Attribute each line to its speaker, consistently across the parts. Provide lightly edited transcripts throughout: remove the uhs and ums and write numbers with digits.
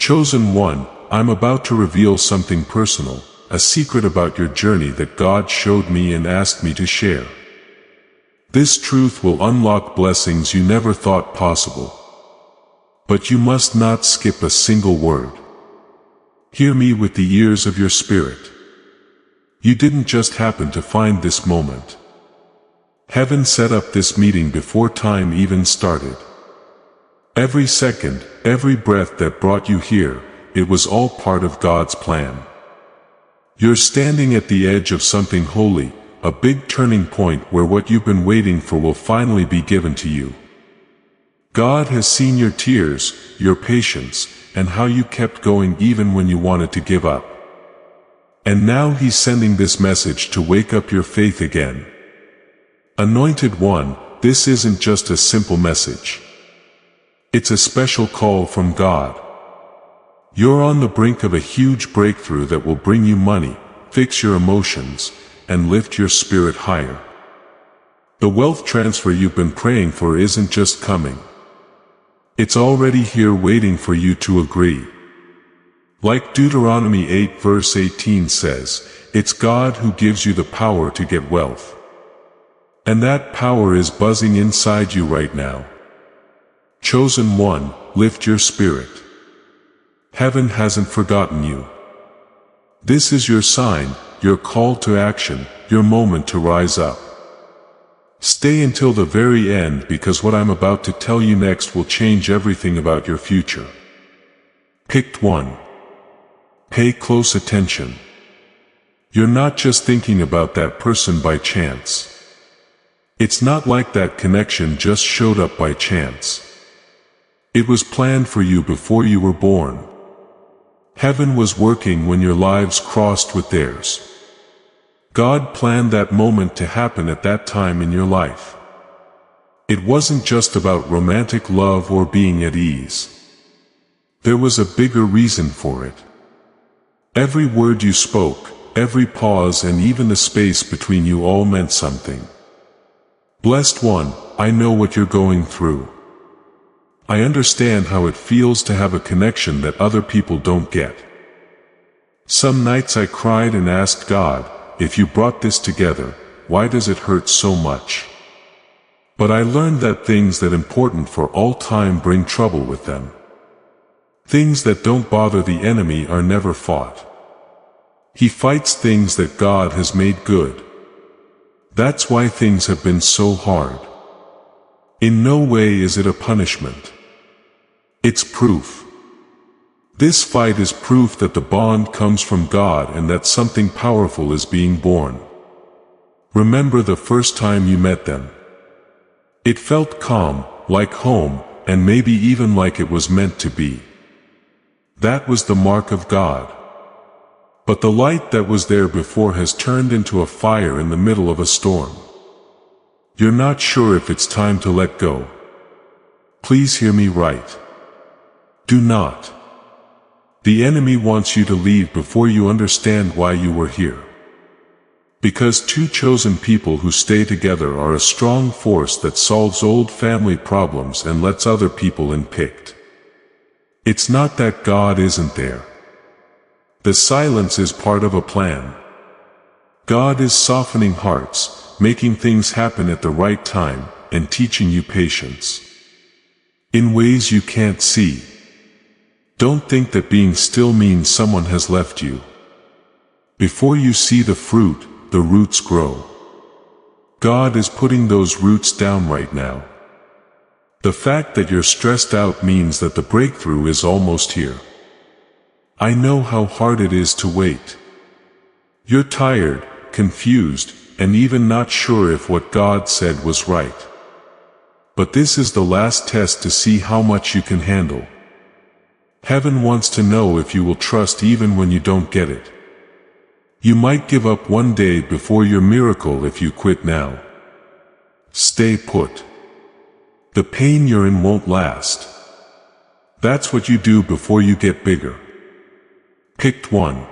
Speaker 1: Chosen one, I'm about to reveal something personal, a secret about your journey that God showed me and asked me to share. This truth will unlock blessings you never thought possible. But you must not skip a single word. Hear me with the ears of your spirit. You didn't just happen to find this moment. Heaven set up this meeting before time even started. Every second, every breath that brought you here, it was all part of God's plan. You're standing at the edge of something holy, a big turning point where what you've been waiting for will finally be given to you. God has seen your tears, your patience, and how you kept going even when you wanted to give up. And now He's sending this message to wake up your faith again. Anointed one, this isn't just a simple message. It's a special call from God. You're on the brink of a huge breakthrough that will bring you money, fix your emotions, and lift your spirit higher. The wealth transfer you've been praying for isn't just coming. It's already here waiting for you to agree. Like Deuteronomy 8 verse 18 says, it's God who gives you the power to get wealth. And that power is buzzing inside you right now. Chosen one, lift your spirit. Heaven hasn't forgotten you. This is your sign, your call to action, your moment to rise up. Stay until the very end because what I'm about to tell you next will change everything about your future. Picked one. Pay close attention. You're not just thinking about that person by chance. It's not like that connection just showed up by chance. It was planned for you before you were born. Heaven was working when your lives crossed with theirs. God planned that moment to happen at that time in your life. It wasn't just about romantic love or being at ease. There was a bigger reason for it. Every word you spoke, every pause and even the space between you all meant something. Blessed one, I know what you're going through. I understand how it feels to have a connection that other people don't get. Some nights I cried and asked God, if you brought this together, why does it hurt so much? But I learned that things that important for all time bring trouble with them. Things that don't bother the enemy are never fought. He fights things that God has made good. That's why things have been so hard. In no way is it a punishment. It's proof. This fight is proof that the bond comes from God and that something powerful is being born. Remember the first time you met them. It felt calm, like home, and maybe even like it was meant to be. That was the mark of God. But the light that was there before has turned into a fire in the middle of a storm. You're not sure if it's time to let go. Please hear me right. Do not. The enemy wants you to leave before you understand why you were here. Because two chosen people who stay together are a strong force that solves old family problems and lets other people in picked. It's not that God isn't there. The silence is part of a plan. God is softening hearts, making things happen at the right time, and teaching you patience. In ways you can't see. Don't think that being still means someone has left you. Before you see the fruit, the roots grow. God is putting those roots down right now. The fact that you're stressed out means that the breakthrough is almost here. I know how hard it is to wait. You're tired, confused, and even not sure if what God said was right. But this is the last test to see how much you can handle. Heaven wants to know if you will trust even when you don't get it. You might give up one day before your miracle if you quit now. Stay put. The pain you're in won't last. That's what you do before you get bigger. Picked one.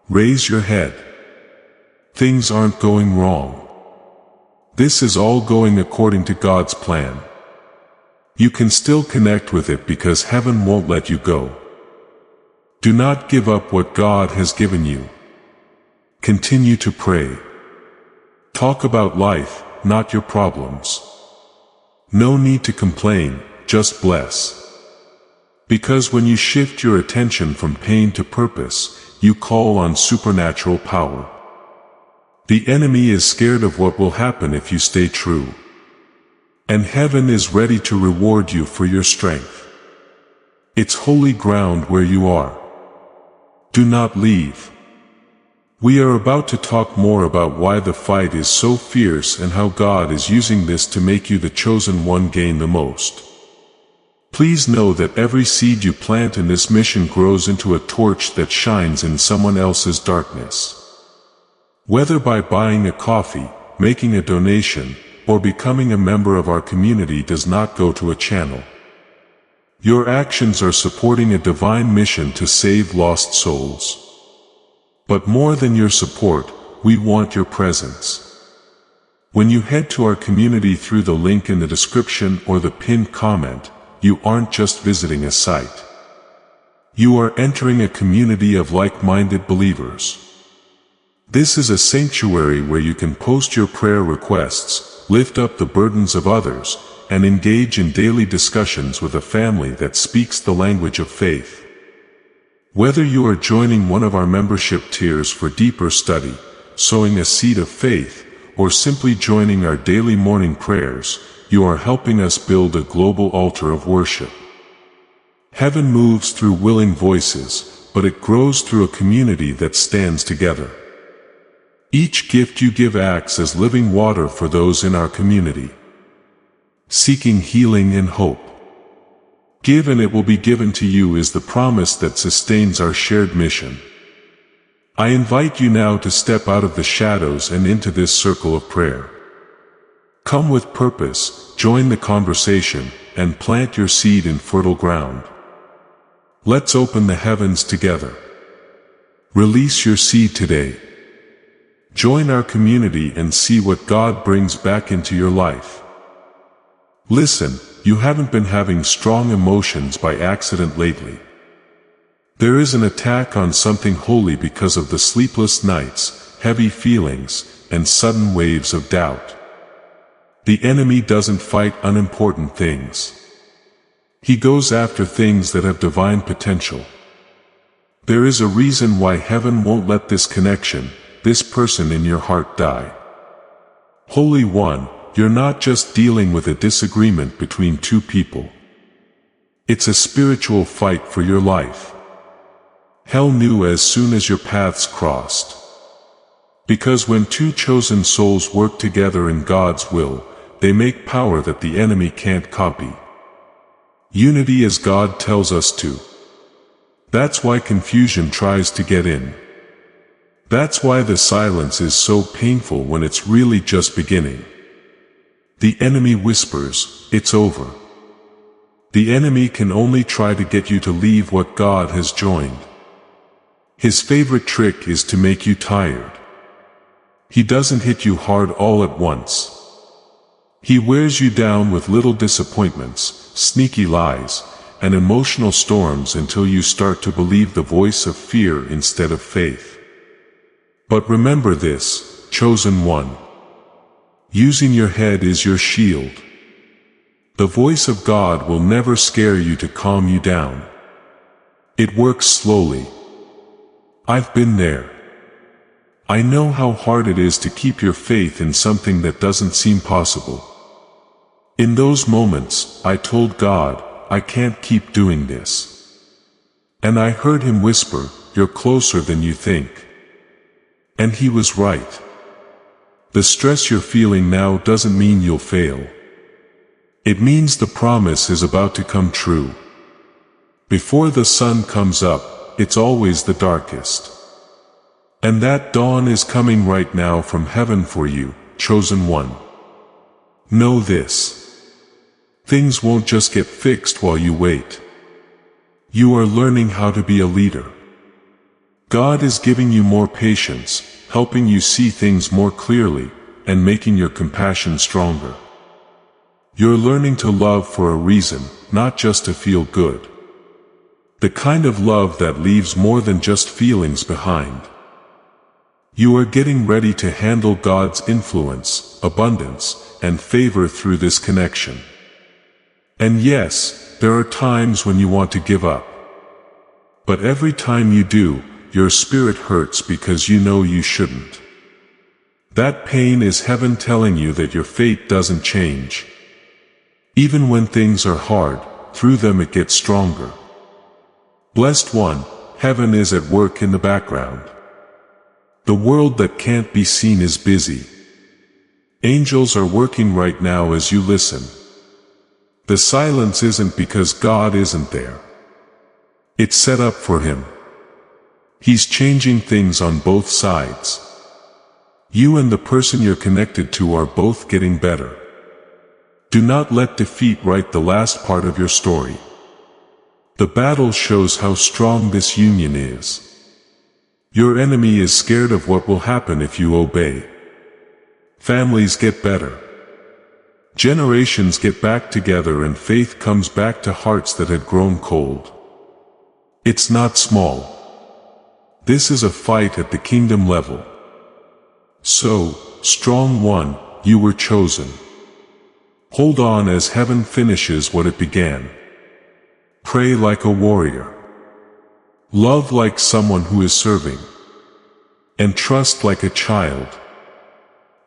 Speaker 1: Raise your head. Things aren't going wrong. This is all going according to God's plan. You can still connect with it because heaven won't let you go. Do not give up what God has given you. Continue to pray. Talk about life, not your problems. No need to complain, just bless. Because when you shift your attention from pain to purpose, you call on supernatural power. The enemy is scared of what will happen if you stay true. And heaven is ready to reward you for your strength. It's holy ground where you are. Do not leave. We are about to talk more about why the fight is so fierce and how God is using this to make you the chosen one gain the most. Please know that every seed you plant in this mission grows into a torch that shines in someone else's darkness. Whether by buying a coffee, making a donation, or becoming a member of our community does not go to a channel. Your actions are supporting a divine mission to save lost souls. But more than your support, we want your presence. When you head to our community through the link in the description or the pinned comment, you aren't just visiting a site. You are entering a community of like-minded believers. This is a sanctuary where you can post your prayer requests, lift up the burdens of others, and engage in daily discussions with a family that speaks the language of faith. Whether you are joining one of our membership tiers for deeper study, sowing a seed of faith, or simply joining our daily morning prayers, you are helping us build a global altar of worship. Heaven moves through willing voices, but it grows through a community that stands together. Each gift you give acts as living water for those in our community, seeking healing and hope. Give and it will be given to you is the promise that sustains our shared mission. I invite you now to step out of the shadows and into this circle of prayer. Come with purpose, join the conversation, and plant your seed in fertile ground. Let's open the heavens together. Release your seed today. Join our community and see what God brings back into your life. Listen, you haven't been having strong emotions by accident lately. There is an attack on something holy because of the sleepless nights, heavy feelings, and sudden waves of doubt. The enemy doesn't fight unimportant things. He goes after things that have divine potential. There is a reason why heaven won't let this connection, this person in your heart die. Holy One, you're not just dealing with a disagreement between two people. It's a spiritual fight for your life. Hell knew as soon as your paths crossed. Because when two chosen souls work together in God's will, they make power that the enemy can't copy. Unity as God tells us to. That's why confusion tries to get in. That's why the silence is so painful when it's really just beginning. The enemy whispers, "It's over." The enemy can only try to get you to leave what God has joined. His favorite trick is to make you tired. He doesn't hit you hard all at once. He wears you down with little disappointments, sneaky lies, and emotional storms until you start to believe the voice of fear instead of faith. But remember this, chosen one. Using your head is your shield. The voice of God will never scare you to calm you down. It works slowly. I've been there. I know how hard it is to keep your faith in something that doesn't seem possible. In those moments, I told God, I can't keep doing this. And I heard Him whisper, "You're closer than you think." And He was right. The stress you're feeling now doesn't mean you'll fail. It means the promise is about to come true. Before the sun comes up, it's always the darkest. And that dawn is coming right now from heaven for you, chosen one. Know this. Things won't just get fixed while you wait. You are learning how to be a leader. God is giving you more patience, helping you see things more clearly, and making your compassion stronger. You're learning to love for a reason, not just to feel good. The kind of love that leaves more than just feelings behind. You are getting ready to handle God's influence, abundance, and favor through this connection. And yes, there are times when you want to give up. But every time you do, your spirit hurts because you know you shouldn't. That pain is heaven telling you that your fate doesn't change. Even when things are hard, through them it gets stronger. Blessed one, heaven is at work in the background. The world that can't be seen is busy. Angels are working right now as you listen. The silence isn't because God isn't there. It's set up for Him. He's changing things on both sides. You and the person you're connected to are both getting better. Do not let defeat write the last part of your story. The battle shows how strong this union is. Your enemy is scared of what will happen if you obey. Families get better. Generations get back together and faith comes back to hearts that had grown cold. It's not small. This is a fight at the kingdom level. So, strong one, you were chosen. Hold on as heaven finishes what it began. Pray like a warrior. Love like someone who is serving. And trust like a child.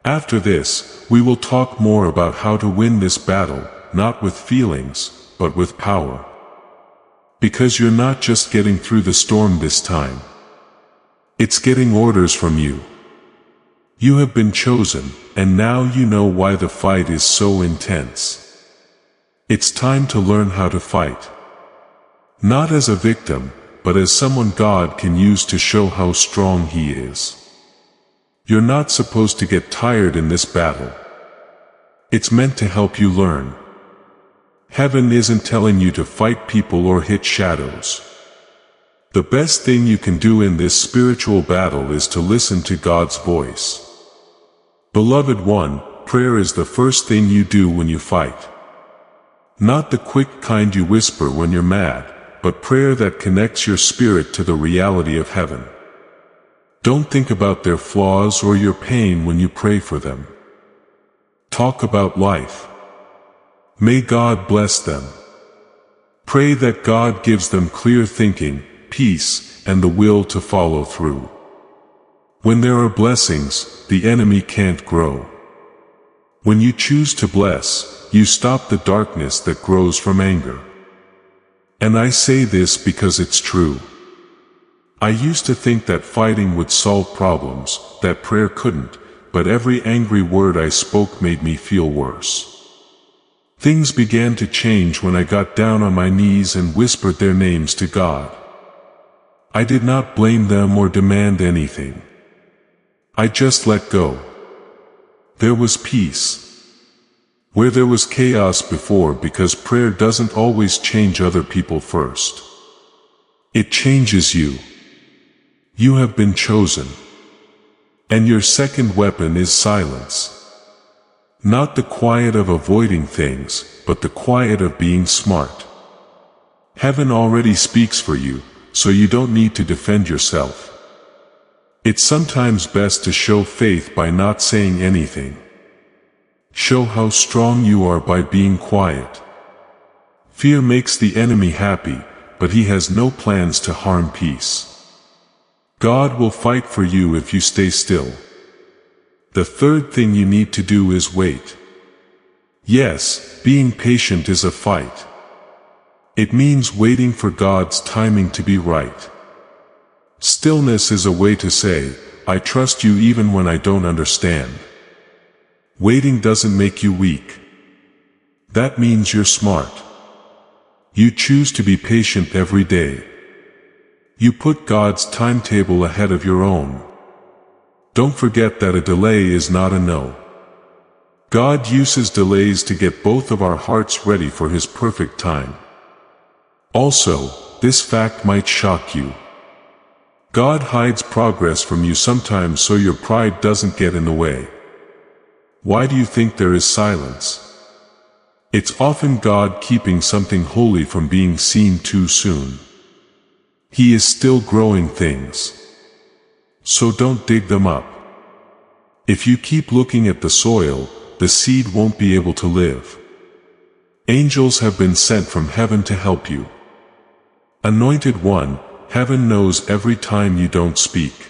Speaker 1: After this, we will talk more about how to win this battle, not with feelings, but with power. Because you're not just getting through the storm this time. It's getting orders from you. You have been chosen, and now you know why the fight is so intense. It's time to learn how to fight. Not as a victim, but as someone God can use to show how strong He is. You're not supposed to get tired in this battle. It's meant to help you learn. Heaven isn't telling you to fight people or hit shadows. The best thing you can do in this spiritual battle is to listen to God's voice. Beloved one, prayer is the first thing you do when you fight. Not the quick kind you whisper when you're mad, but prayer that connects your spirit to the reality of heaven. Don't think about their flaws or your pain when you pray for them. Talk about life. May God bless them. Pray that God gives them clear thinking, peace, and the will to follow through. When there are blessings, the enemy can't grow. When you choose to bless, you stop the darkness that grows from anger. And I say this because it's true. I used to think that fighting would solve problems, that prayer couldn't, but every angry word I spoke made me feel worse. Things began to change when I got down on my knees and whispered their names to God. I did not blame them or demand anything. I just let go. There was peace. Where there was chaos before, because prayer doesn't always change other people first. It changes you. You have been chosen. And your second weapon is silence. Not the quiet of avoiding things, but the quiet of being smart. Heaven already speaks for you, so you don't need to defend yourself. It's sometimes best to show faith by not saying anything. Show how strong you are by being quiet. Fear makes the enemy happy, but he has no plans to harm peace. God will fight for you if you stay still. The third thing you need to do is wait. Yes, being patient is a fight. It means waiting for God's timing to be right. Stillness is a way to say, I trust you even when I don't understand. Waiting doesn't make you weak. That means you're smart. You choose to be patient every day. You put God's timetable ahead of your own. Don't forget that a delay is not a no. God uses delays to get both of our hearts ready for His perfect time. Also, this fact might shock you. God hides progress from you sometimes so your pride doesn't get in the way. Why do you think there is silence? It's often God keeping something holy from being seen too soon. He is still growing things. So don't dig them up. If you keep looking at the soil, the seed won't be able to live. Angels have been sent from heaven to help you. Anointed One, heaven knows every time you don't speak.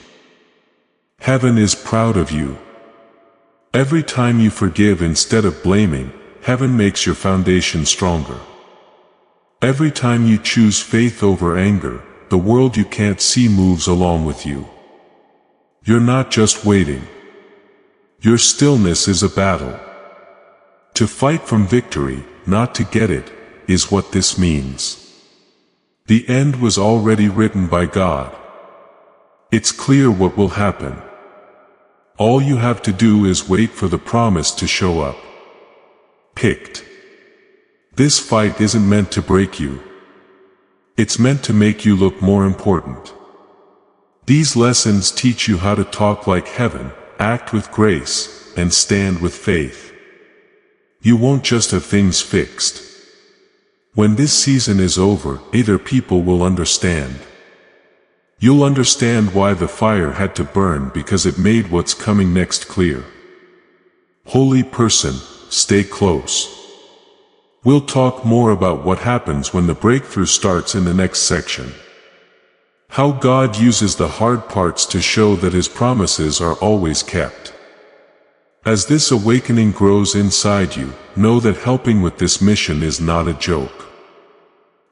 Speaker 1: Heaven is proud of you. Every time you forgive instead of blaming, heaven makes your foundation stronger. Every time you choose faith over anger, the world you can't see moves along with you. You're not just waiting. Your stillness is a battle. To fight from victory, not to get it, is what this means. The end was already written by God. It's clear what will happen. All you have to do is wait for the promise to show up. Picked. This fight isn't meant to break you. It's meant to make you look more important. These lessons teach you how to talk like heaven, act with grace, and stand with faith. You won't just have things fixed. When this season is over, other people will understand. You'll understand why the fire had to burn, because it made what's coming next clear. Holy person, stay close. We'll talk more about what happens when the breakthrough starts in the next section. How God uses the hard parts to show that His promises are always kept. As this awakening grows inside you, know that helping with this mission is not a joke.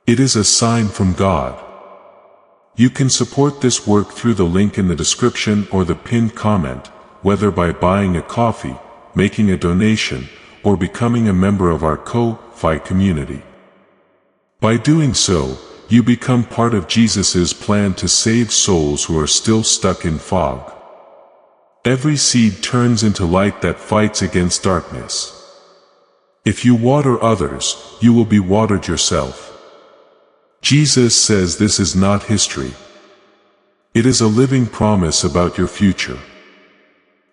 Speaker 1: It is a sign from God. You can support this work through the link in the description or the pinned comment, whether by buying a coffee, making a donation, or becoming a member of our Ko-Fi community. By doing so, you become part of Jesus' plan to save souls who are still stuck in fog. Every seed turns into light that fights against darkness. If you water others, you will be watered yourself. Jesus says this is not history. It is a living promise about your future.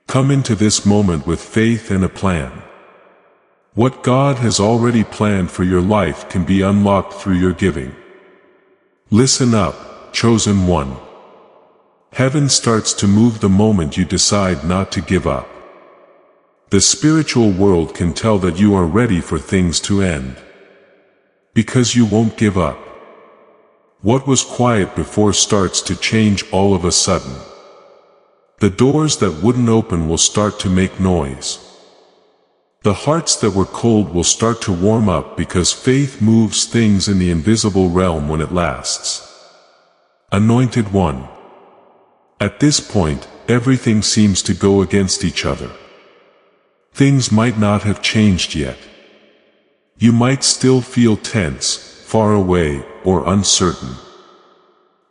Speaker 1: Come into this moment with faith and a plan. What God has already planned for your life can be unlocked through your giving. Listen up, chosen one. Heaven starts to move the moment you decide not to give up. The spiritual world can tell that you are ready for things to end. Because you won't give up. What was quiet before starts to change all of a sudden. The doors that wouldn't open will start to make noise. The hearts that were cold will start to warm up, because faith moves things in the invisible realm when it lasts. Anointed One. At this point, everything seems to go against each other. Things might not have changed yet. You might still feel tense, far away, or uncertain.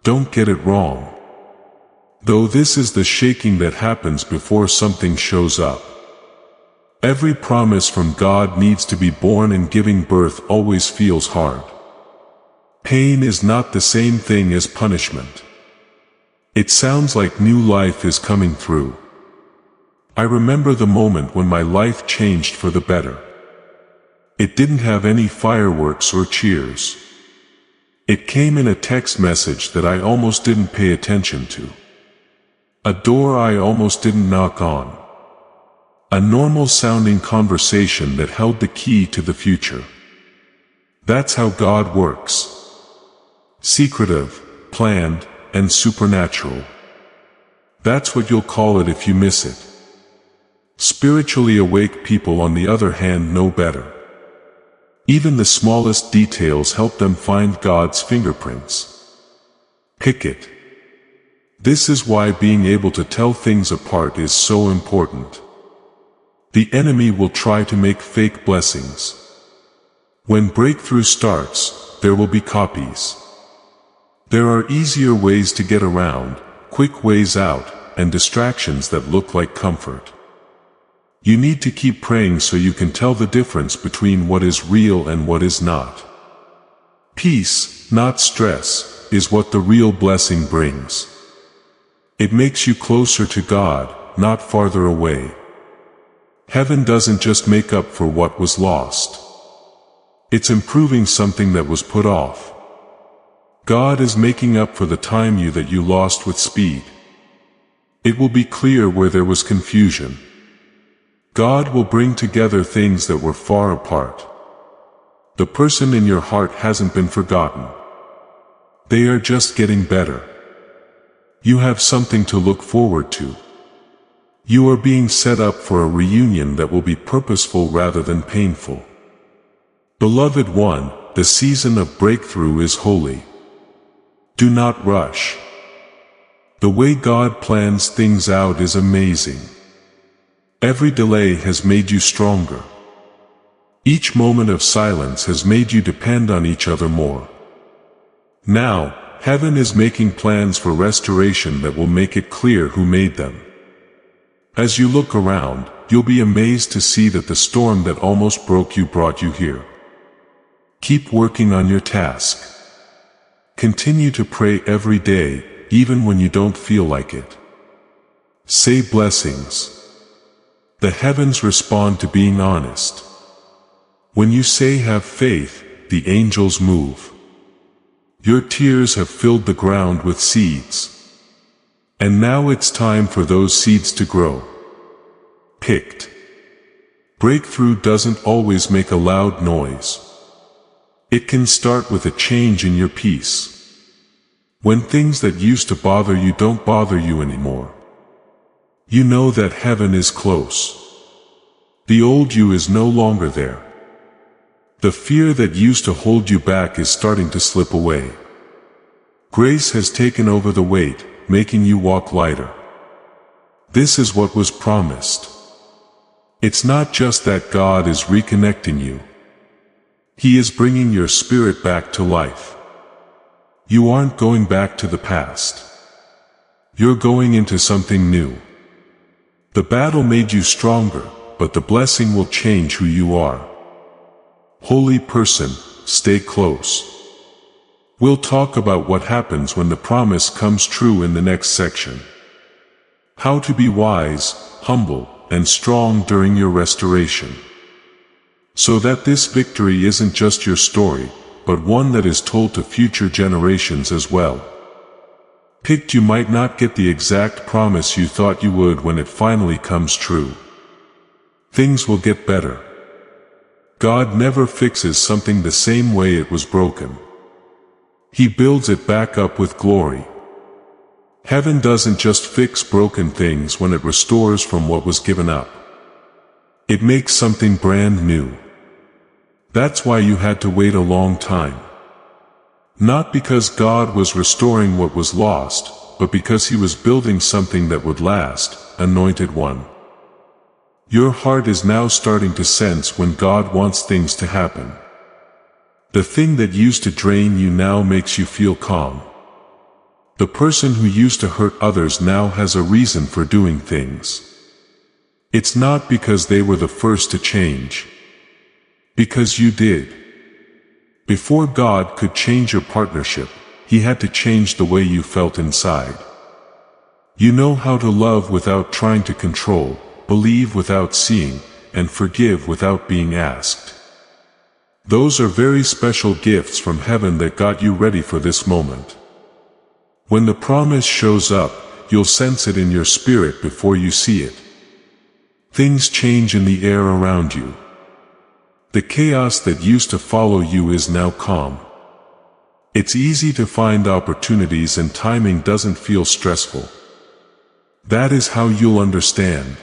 Speaker 1: Don't get it wrong. Though this is the shaking that happens before something shows up. Every promise from God needs to be born, and giving birth always feels hard. Pain is not the same thing as punishment. It sounds like new life is coming through. I remember the moment when my life changed for the better. It didn't have any fireworks or cheers. It came in a text message that I almost didn't pay attention to. A door I almost didn't knock on. A normal-sounding conversation that held the key to the future. That's how God works. Secretive, planned, and supernatural. That's what you'll call it if you miss it. Spiritually awake people, on the other hand, know better. Even the smallest details help them find God's fingerprints. Pick it. This is why being able to tell things apart is so important. The enemy will try to make fake blessings. When breakthrough starts, there will be copies. There are easier ways to get around, quick ways out, and distractions that look like comfort. You need to keep praying so you can tell the difference between what is real and what is not. Peace, not stress, is what the real blessing brings. It makes you closer to God, not farther away. Heaven doesn't just make up for what was lost. It's improving something that was put off. God is making up for the time that you lost with speed. It will be clear where there was confusion. God will bring together things that were far apart. The person in your heart hasn't been forgotten. They are just getting better. You have something to look forward to. You are being set up for a reunion that will be purposeful rather than painful. Beloved one, the season of breakthrough is holy. Do not rush. The way God plans things out is amazing. Every delay has made you stronger. Each moment of silence has made you depend on each other more. Now, heaven is making plans for restoration that will make it clear who made them. As you look around, you'll be amazed to see that the storm that almost broke you brought you here. Keep working on your task. Continue to pray every day, even when you don't feel like it. Say blessings. The heavens respond to being honest. When you say have faith, the angels move. Your tears have filled the ground with seeds. And now it's time for those seeds to grow. Picked. Breakthrough doesn't always make a loud noise. It can start with a change in your peace. When things that used to bother you don't bother you anymore. You know that heaven is close. The old you is no longer there. The fear that used to hold you back is starting to slip away. Grace has taken over the weight, making you walk lighter. This is what was promised. It's not just that God is reconnecting you. He is bringing your spirit back to life. You aren't going back to the past. You're going into something new. The battle made you stronger, but the blessing will change who you are. Holy person, stay close. We'll talk about what happens when the promise comes true in the next section. How to be wise, humble, and strong during your restoration. So that this victory isn't just your story, but one that is told to future generations as well. Picked, you might not get the exact promise you thought you would when it finally comes true. Things will get better. God never fixes something the same way it was broken. He builds it back up with glory. Heaven doesn't just fix broken things when it restores from what was given up. It makes something brand new. That's why you had to wait a long time. Not because God was restoring what was lost, but because He was building something that would last, anointed one. Your heart is now starting to sense when God wants things to happen. The thing that used to drain you now makes you feel calm. The person who used to hurt others now has a reason for doing things. It's not because they were the first to change. Because you did. Before God could change your partnership, He had to change the way you felt inside. You know how to love without trying to control, believe without seeing, and forgive without being asked. Those are very special gifts from heaven that got you ready for this moment. When the promise shows up, you'll sense it in your spirit before you see it. Things change in the air around you. The chaos that used to follow you is now calm. It's easy to find opportunities and timing doesn't feel stressful. That is how you'll understand.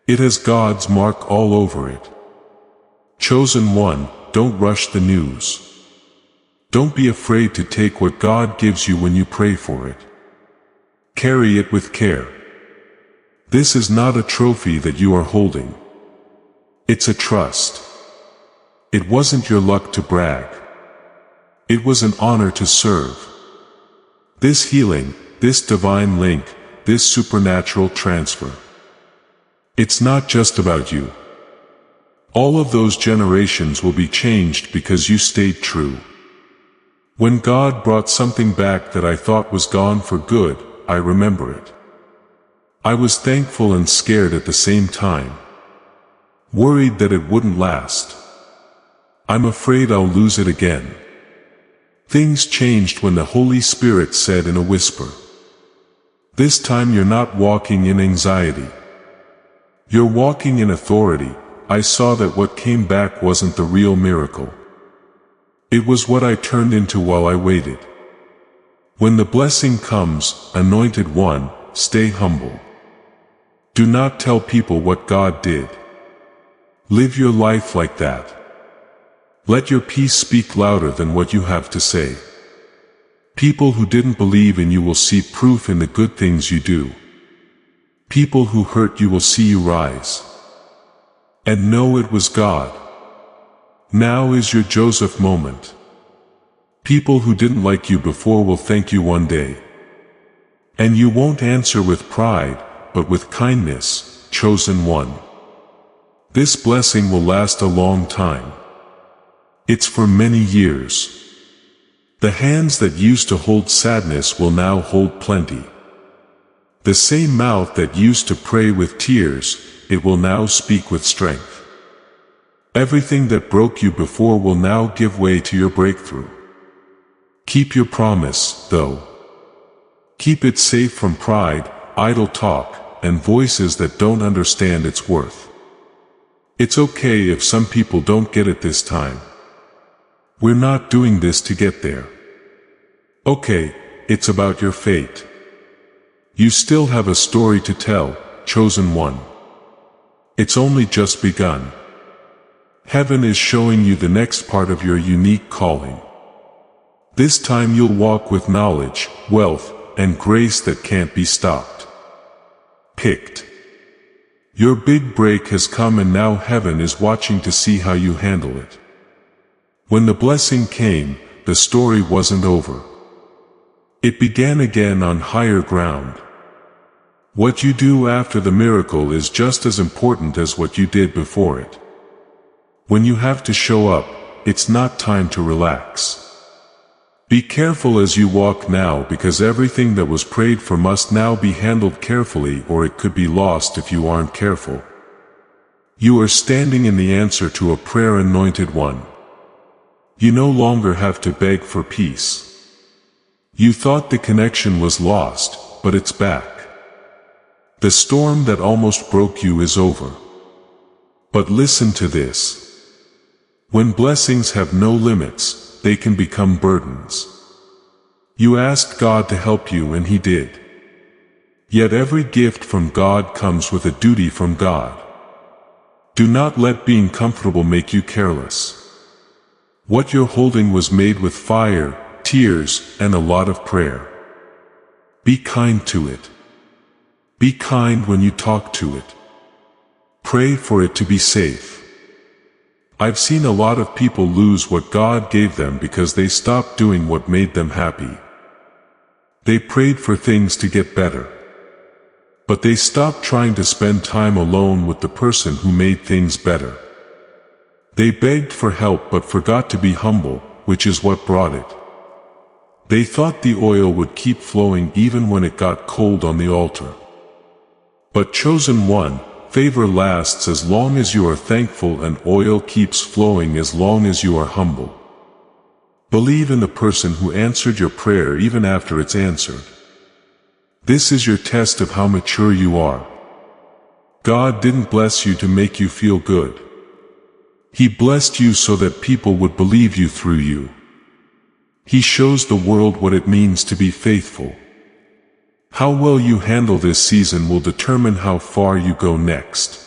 Speaker 1: It has God's mark all over it. Chosen one, don't rush the news. Don't be afraid to take what God gives you when you pray for it. Carry it with care. This is not a trophy that you are holding. It's a trust. It wasn't your luck to brag. It was an honor to serve. This healing, this divine link, this supernatural transfer. It's not just about you. All of those generations will be changed because you stayed true. When God brought something back that I thought was gone for good, I remember it. I was thankful and scared at the same time. Worried that it wouldn't last. I'm afraid I'll lose it again. Things changed when the Holy Spirit said in a whisper, "This time you're not walking in anxiety. You're walking in authority." I saw that what came back wasn't the real miracle. It was what I turned into while I waited. When the blessing comes, anointed one, stay humble. Do not tell people what God did. Live your life like that. Let your peace speak louder than what you have to say. People who didn't believe in you will see proof in the good things you do. People who hurt you will see you rise. And know it was God. Now is your Joseph moment. People who didn't like you before will thank you one day. And you won't answer with pride, but with kindness, chosen one. This blessing will last a long time. It's for many years. The hands that used to hold sadness will now hold plenty. The same mouth that used to pray with tears, it will now speak with strength. Everything that broke you before will now give way to your breakthrough. Keep your promise, though. Keep it safe from pride, idle talk, and voices that don't understand its worth. It's okay if some people don't get it this time. We're not doing this to get there. Okay, it's about your fate. You still have a story to tell, chosen one. It's only just begun. Heaven is showing you the next part of your unique calling. This time you'll walk with knowledge, wealth, and grace that can't be stopped. Picked. Your big break has come and now heaven is watching to see how you handle it. When the blessing came, the story wasn't over. It began again on higher ground. What you do after the miracle is just as important as what you did before it. When you have to show up, it's not time to relax. Be careful as you walk now, because everything that was prayed for must now be handled carefully, or it could be lost if you aren't careful. You are standing in the answer to a prayer, anointed one. You no longer have to beg for peace. You thought the connection was lost, but it's back. The storm that almost broke you is over. But listen to this. When blessings have no limits, they can become burdens. You asked God to help you and He did. Yet every gift from God comes with a duty from God. Do not let being comfortable make you careless. What you're holding was made with fire, tears, and a lot of prayer. Be kind to it. Be kind when you talk to it. Pray for it to be safe. I've seen a lot of people lose what God gave them because they stopped doing what made them happy. They prayed for things to get better. But they stopped trying to spend time alone with the person who made things better. They begged for help but forgot to be humble, which is what brought it. They thought the oil would keep flowing even when it got cold on the altar. But chosen one, favor lasts as long as you are thankful, and oil keeps flowing as long as you are humble. Believe in the person who answered your prayer even after it's answered. This is your test of how mature you are. God didn't bless you to make you feel good. He blessed you so that people would believe you through you. He shows the world what it means to be faithful. How well you handle this season will determine how far you go next.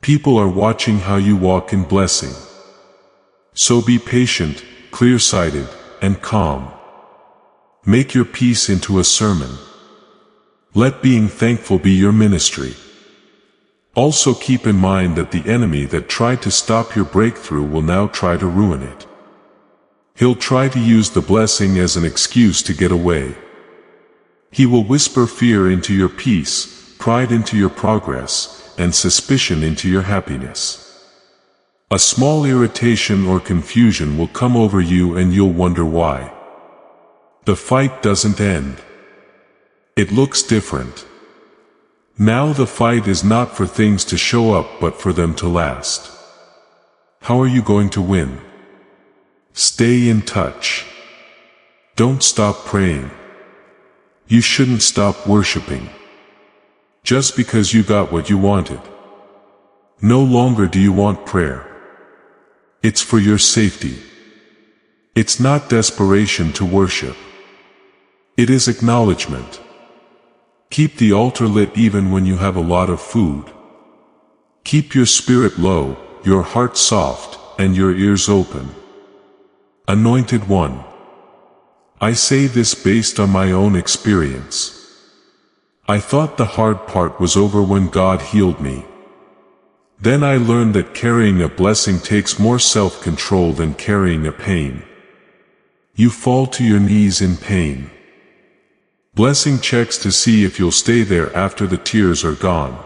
Speaker 1: People are watching how you walk in blessing. So be patient, clear-sighted, and calm. Make your peace into a sermon. Let being thankful be your ministry. Also keep in mind that the enemy that tried to stop your breakthrough will now try to ruin it. He'll try to use the blessing as an excuse to get away. He will whisper fear into your peace, pride into your progress, and suspicion into your happiness. A small irritation or confusion will come over you and you'll wonder why. The fight doesn't end. It looks different. Now the fight is not for things to show up but for them to last. How are you going to win? Stay in touch. Don't stop praying. You shouldn't stop worshiping. Just because you got what you wanted. No longer do you want prayer. It's for your safety. It's not desperation to worship. It is acknowledgement. Keep the altar lit even when you have a lot of food. Keep your spirit low, your heart soft, and your ears open. Anointed One. I say this based on my own experience. I thought the hard part was over when God healed me. Then I learned that carrying a blessing takes more self-control than carrying a pain. You fall to your knees in pain. Blessing checks to see if you'll stay there after the tears are gone.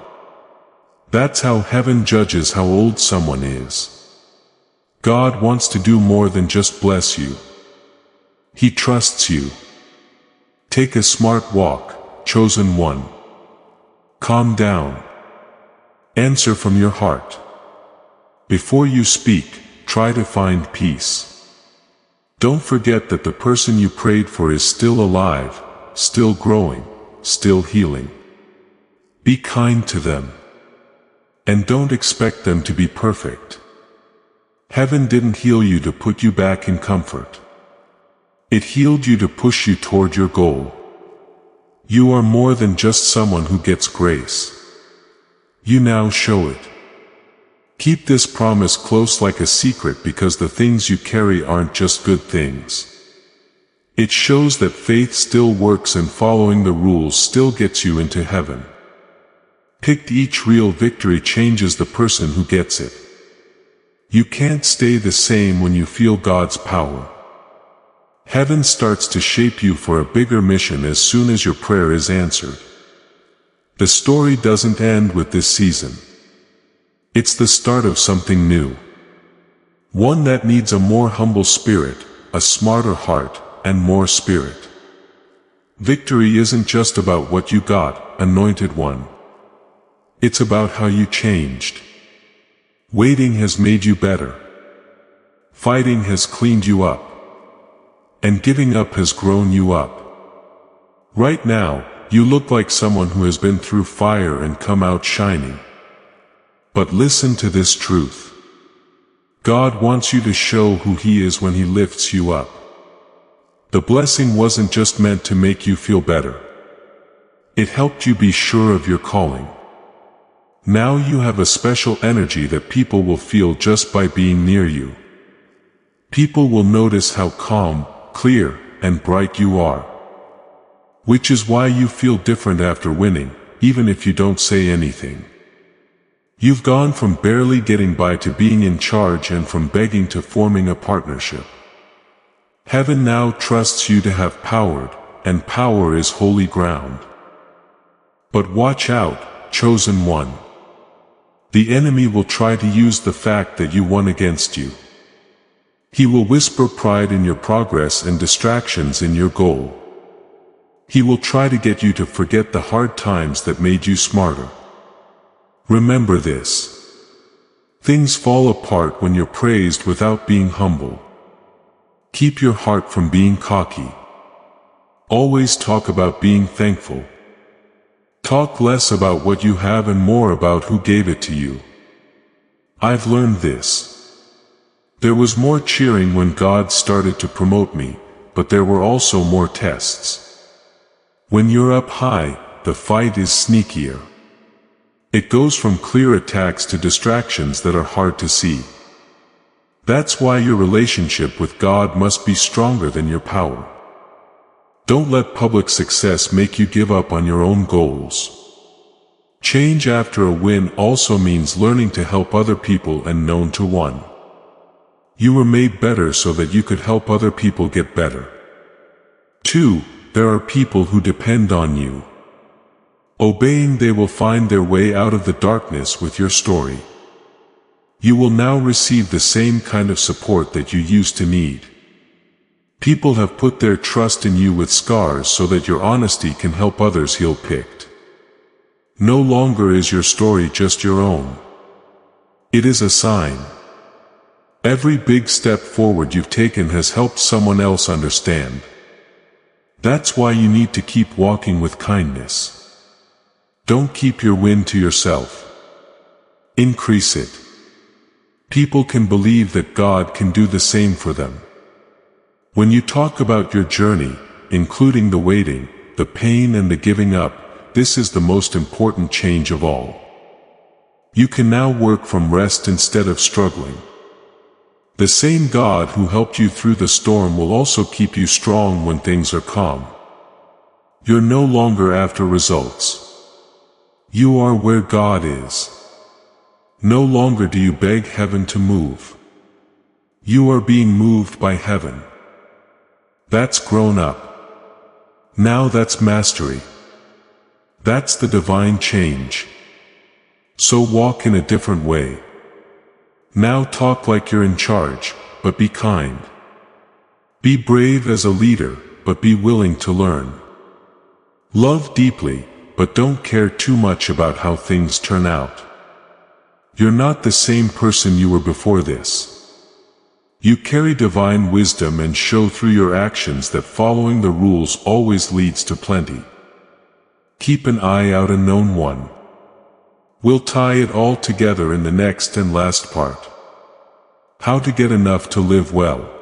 Speaker 1: That's how heaven judges how old someone is. God wants to do more than just bless you. He trusts you. Take a smart walk, chosen one. Calm down. Answer from your heart. Before you speak, try to find peace. Don't forget that the person you prayed for is still alive, still growing, still healing. Be kind to them. And don't expect them to be perfect. Heaven didn't heal you to put you back in comfort. It healed you to push you toward your goal. You are more than just someone who gets grace. You now show it. Keep this promise close like a secret because the things you carry aren't just good things. It shows that faith still works and following the rules still gets you into heaven. Picked each real victory changes the person who gets it. You can't stay the same when you feel God's power. Heaven starts to shape you for a bigger mission as soon as your prayer is answered. The story doesn't end with this season. It's the start of something new. One that needs a more humble spirit, a smarter heart, and more spirit. Victory isn't just about what you got, Anointed One. It's about how you changed. Waiting has made you better. Fighting has cleaned you up. And giving up has grown you up. Right now, you look like someone who has been through fire and come out shining. But listen to this truth. God wants you to show who He is when He lifts you up. The blessing wasn't just meant to make you feel better. It helped you be sure of your calling. Now you have a special energy that people will feel just by being near you. People will notice how calm, clear, and bright you are. Which is why you feel different after winning, even if you don't say anything. You've gone from barely getting by to being in charge and from begging to forming a partnership. Heaven now trusts you to have power, and power is holy ground. But watch out, chosen one. The enemy will try to use the fact that you won against you. He will whisper pride in your progress and distractions in your goal. He will try to get you to forget the hard times that made you smarter. Remember this. Things fall apart when you're praised without being humble. Keep your heart from being cocky. Always talk about being thankful. Talk less about what you have and more about who gave it to you. I've learned this. There was more cheering when God started to promote me, but there were also more tests. When you're up high, the fight is sneakier. It goes from clear attacks to distractions that are hard to see. That's why your relationship with God must be stronger than your power. Don't let public success make you give up on your own goals. Change after a win also means learning to help other people and known to one. You were made better so that you could help other people get better. 2. There are people who depend on you. Obeying, they will find their way out of the darkness with your story. You will now receive the same kind of support that you used to need. People have put their trust in you with scars so that your honesty can help others heal picked. No longer is your story just your own. It is a sign. Every big step forward you've taken has helped someone else understand. That's why you need to keep walking with kindness. Don't keep your win to yourself. Increase it. People can believe that God can do the same for them. When you talk about your journey, including the waiting, the pain and the giving up, this is the most important change of all. You can now work from rest instead of struggling. The same God who helped you through the storm will also keep you strong when things are calm. You're no longer after results. You are where God is. No longer do you beg heaven to move. You are being moved by heaven. That's grown up. Now that's mastery. That's the divine change. So walk in a different way. Now talk like you're in charge, but be kind. Be brave as a leader, but be willing to learn. Love deeply, but don't care too much about how things turn out. You're not the same person you were before this. You carry divine wisdom and show through your actions that following the rules always leads to plenty. Keep an eye out, unknown one. We'll tie it all together in the next and last part. How to get enough to live well.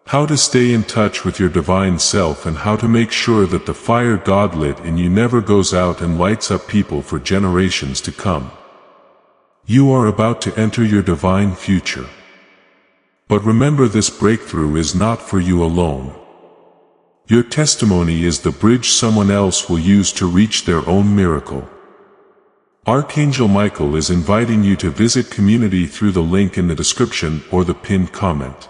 Speaker 1: How to stay in touch with your divine self, and how to make sure that the fire God lit in you never goes out and lights up people for generations to come. You are about to enter your divine future. But remember, this breakthrough is not for you alone. Your testimony is the bridge someone else will use to reach their own miracle. Archangel Michael is inviting you to visit community through the link in the description or the pinned comment.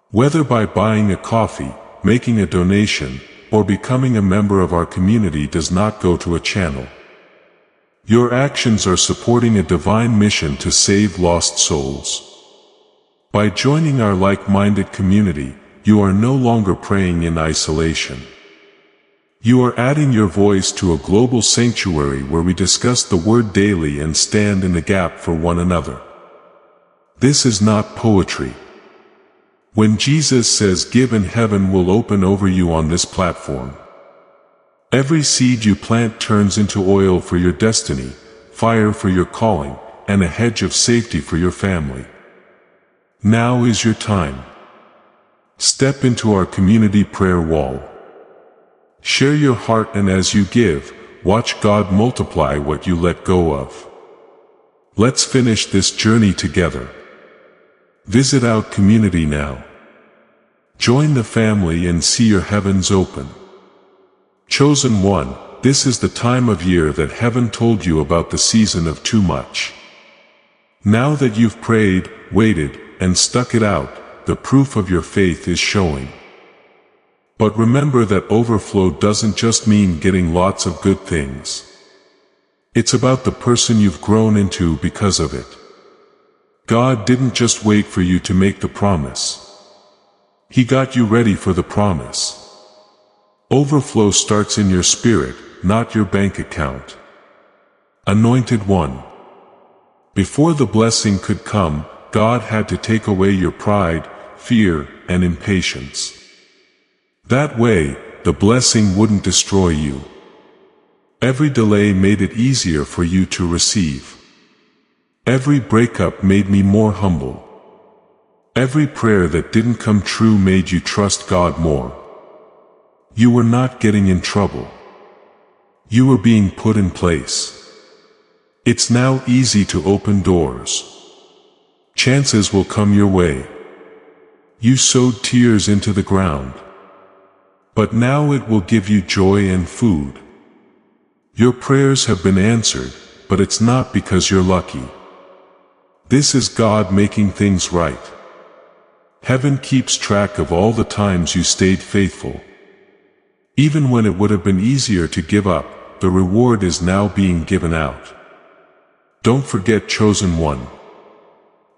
Speaker 1: Whether by buying a coffee, making a donation, or becoming a member of our community does not go to a channel. Your actions are supporting a divine mission to save lost souls. By joining our like-minded community, you are no longer praying in isolation. You are adding your voice to a global sanctuary where we discuss the Word daily and stand in the gap for one another. This is not poetry. When Jesus says give and heaven will open over you on this platform. Every seed you plant turns into oil for your destiny, fire for your calling, and a hedge of safety for your family. Now is your time. Step into our community prayer wall. Share your heart, and as you give, watch God multiply what you let go of. Let's finish this journey together. Visit our community now. Join the family and see your heavens open. Chosen one, this is the time of year that heaven told you about, the season of too much. Now that you've prayed, waited, and stuck it out, the proof of your faith is showing. But remember that overflow doesn't just mean getting lots of good things. It's about the person you've grown into because of it. God didn't just wait for you to make the promise. He got you ready for the promise. Overflow starts in your spirit, not your bank account. Anointed one. Before the blessing could come, God had to take away your pride, fear, and impatience. That way, the blessing wouldn't destroy you. Every delay made it easier for you to receive. Every breakup made me more humble. Every prayer that didn't come true made you trust God more. You were not getting in trouble. You were being put in place. It's now easy to open doors. Chances will come your way. You sowed tears into the ground. But now it will give you joy and food. Your prayers have been answered, but it's not because you're lucky. This is God making things right. Heaven keeps track of all the times you stayed faithful. Even when it would have been easier to give up, the reward is now being given out. Don't forget, chosen one.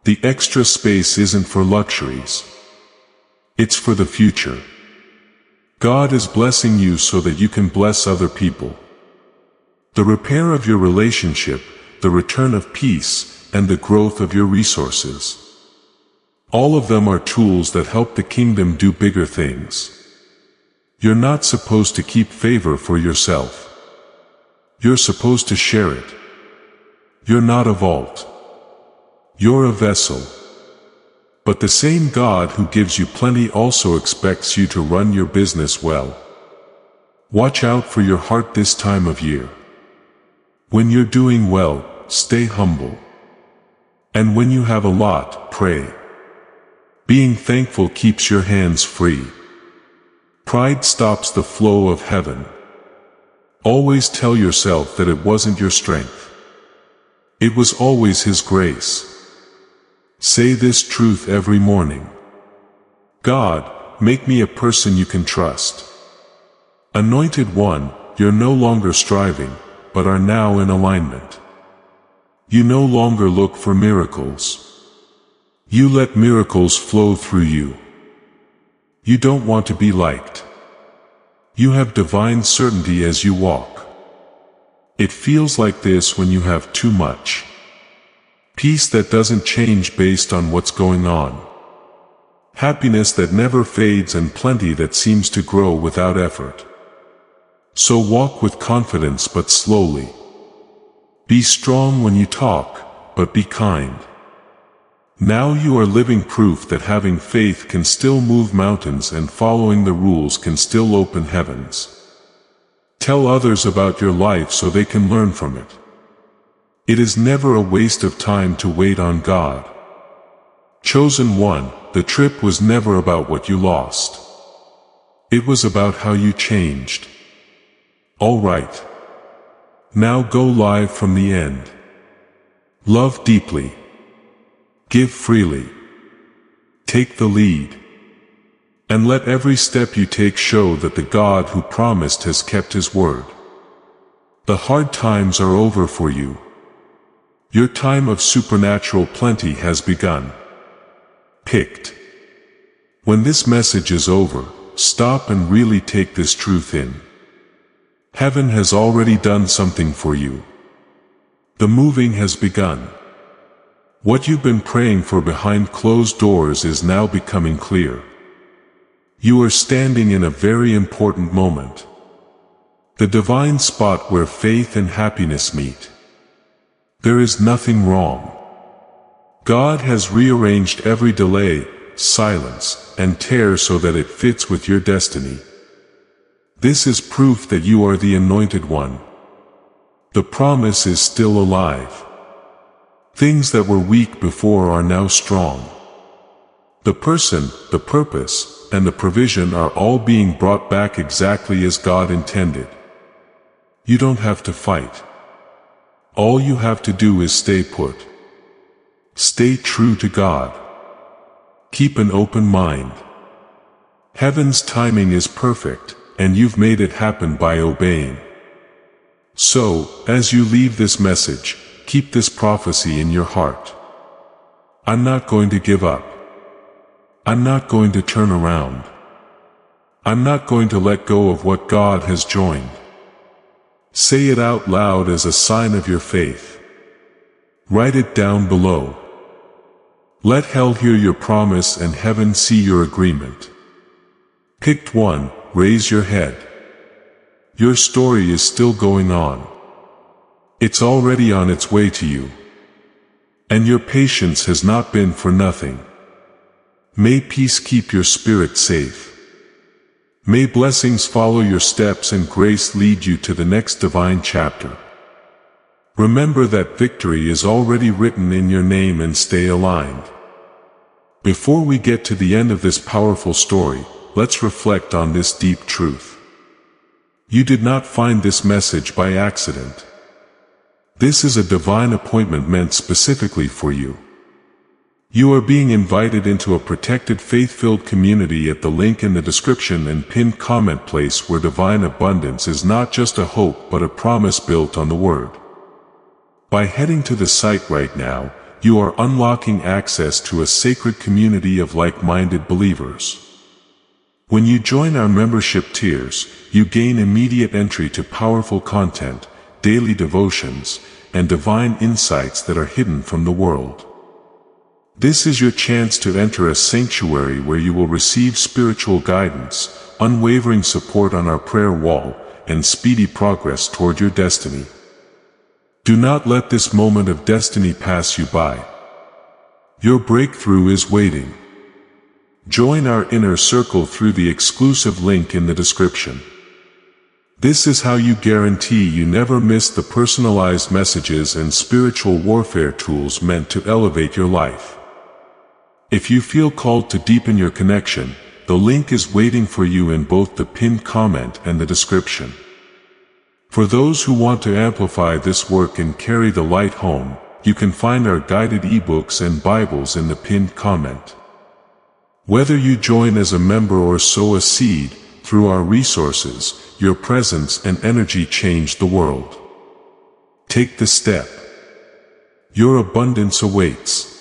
Speaker 1: The extra space isn't for luxuries. It's for the future. God is blessing you so that you can bless other people. The repair of your relationship, the return of peace, and the growth of your resources. All of them are tools that help the kingdom do bigger things. You're not supposed to keep favor for yourself. You're supposed to share it. You're not a vault. You're a vessel. But the same God who gives you plenty also expects you to run your business well. Watch out for your heart this time of year. When you're doing well, stay humble. And when you have a lot, pray. Being thankful keeps your hands free. Pride stops the flow of heaven. Always tell yourself that it wasn't your strength. It was always His grace. Say this truth every morning. God, make me a person you can trust. Anointed One, you're no longer striving, but are now in alignment. You no longer look for miracles. You let miracles flow through you. You don't want to be liked. You have divine certainty as you walk. It feels like this when you have too much. Peace that doesn't change based on what's going on. Happiness that never fades and plenty that seems to grow without effort. So walk with confidence but slowly. Be strong when you talk, but be kind. Now you are living proof that having faith can still move mountains and following the rules can still open heavens. Tell others about your life so they can learn from it. It is never a waste of time to wait on God. Chosen One, the trip was never about what you lost. It was about how you changed. All right. Now go live from the end. Love deeply. Give freely. Take the lead. And let every step you take show that the God who promised has kept His word. The hard times are over for you. Your time of supernatural plenty has begun. Picked. When this message is over, stop and really take this truth in. Heaven has already done something for you. The moving has begun. What you've been praying for behind closed doors is now becoming clear. You are standing in a very important moment. The divine spot where faith and happiness meet. There is nothing wrong. God has rearranged every delay, silence, and tear so that it fits with your destiny. This is proof that you are the Anointed One. The promise is still alive. Things that were weak before are now strong. The person, the purpose, and the provision are all being brought back exactly as God intended. You don't have to fight. All you have to do is stay put. Stay true to God. Keep an open mind. Heaven's timing is perfect, and you've made it happen by obeying. So, as you leave this message, keep this prophecy in your heart. I'm not going to give up. I'm not going to turn around. I'm not going to let go of what God has joined. Say it out loud as a sign of your faith. Write it down below. Let hell hear your promise and heaven see your agreement. Picked one, raise your head. Your story is still going on. It's already on its way to you. And your patience has not been for nothing. May peace keep your spirit safe. May blessings follow your steps and grace lead you to the next divine chapter. Remember that victory is already written in your name and stay aligned. Before we get to the end of this powerful story, let's reflect on this deep truth. You did not find this message by accident. This is a divine appointment meant specifically for you. You are being invited into a protected faith-filled community at the link in the description and pinned comment place where divine abundance is not just a hope but a promise built on the Word. By heading to the site right now, you are unlocking access to a sacred community of like-minded believers. When you join our membership tiers, you gain immediate entry to powerful content, daily devotions, and divine insights that are hidden from the world. This is your chance to enter a sanctuary where you will receive spiritual guidance, unwavering support on our prayer wall, and speedy progress toward your destiny. Do not let this moment of destiny pass you by. Your breakthrough is waiting. Join our inner circle through the exclusive link in the description. This is how you guarantee you never miss the personalized messages and spiritual warfare tools meant to elevate your life. If you feel called to deepen your connection, the link is waiting for you in both the pinned comment and the description. For those who want to amplify this work and carry the light home, you can find our guided ebooks and Bibles in the pinned comment. Whether you join as a member or sow a seed, through our resources, your presence and energy change the world. Take the step. Your abundance awaits.